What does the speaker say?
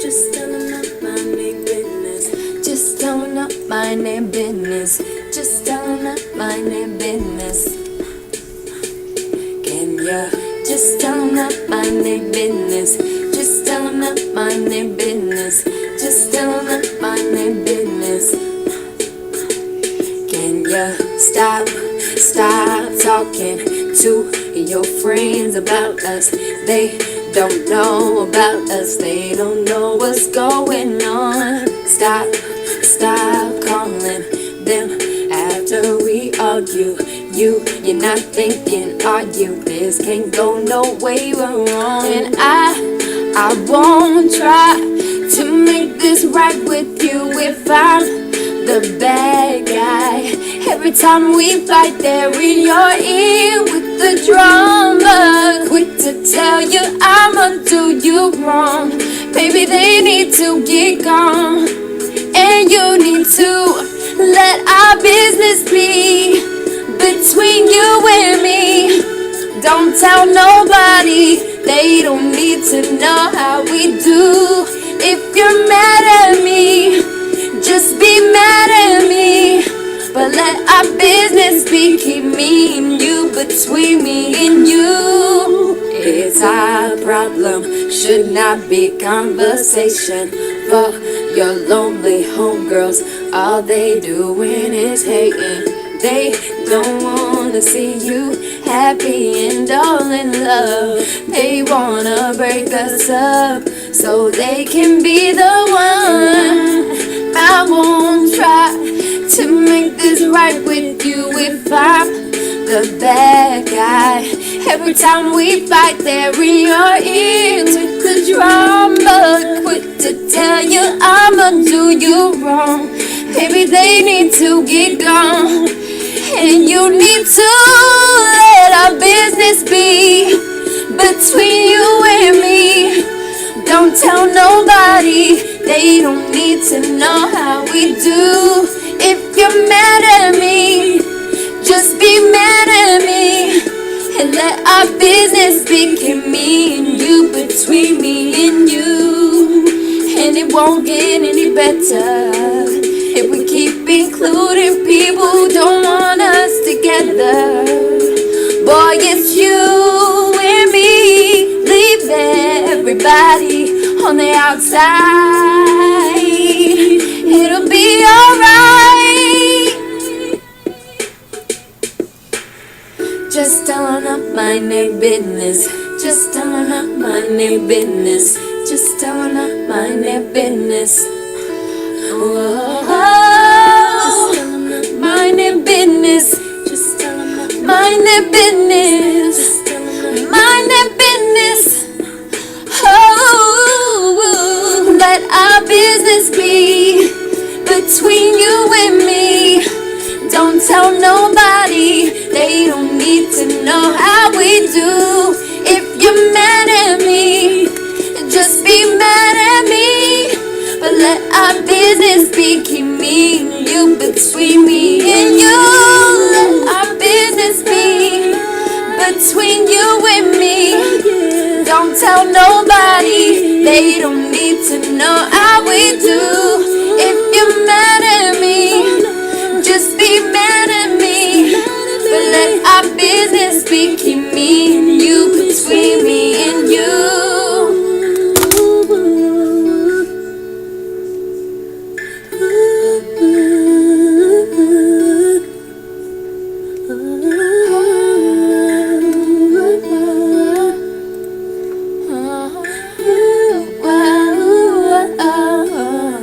Just telling up my name business. Just telling up my name business. Just telling up my name business. Can ya just telling up my name business? Just telling up my name business. Just telling up my name business. Can ya stop talking to your friends about us? They don't know about us. They don't know what's going on. Stop calling them after we argue. You're not thinking, are you? This can't go no way wrong. And I won't try to make this right with you if I'm the bad guy. Every time we fight, there in your ear with the drama. Quick to tell you I'ma do you wrong. Baby, they need to get gone, and you need to let our business be between you and me. Don't tell nobody, they don't need to know how we do. If you're mad at me, just be mad at me, but let our business be, keep me and you, between me and you. It's our problem, should not be conversation. For your lonely homegirls, all they doing is hating. They don't wanna see you happy and all in love. They wanna break us up so they can be the one. I won't try to make this right with you if I'm the bad guy. Every time we fight, they're in your ear with the drama. Quick to tell you I'ma do you wrong. Baby, they need to get gone, and you need to let our business be between you and me. Don't tell nobody, they don't need to know how we do. If you're mad at me, just be mad at me, and let our business be, keep me and you, between me and you. And it won't get any better if we keep including people who don't want us together. Boy, it's you and me, leave everybody on the outside. It'll be alright. Just telling up my name business. Just telling up my name business. Just telling up my name business. Whoa. Just telling up my name business. Just telling up my name business. Just telling up my name business. Oh, let our business be between you and me. Don't tell nobody, they don't need to know how we do. If you're mad at me, just be mad at me, but let our business be, keep me and you, between me and you. Let our business be between you and me. Don't tell nobody, they don't need to know how we do. If you're mad at me, just be mad at me, but let our business be, keep me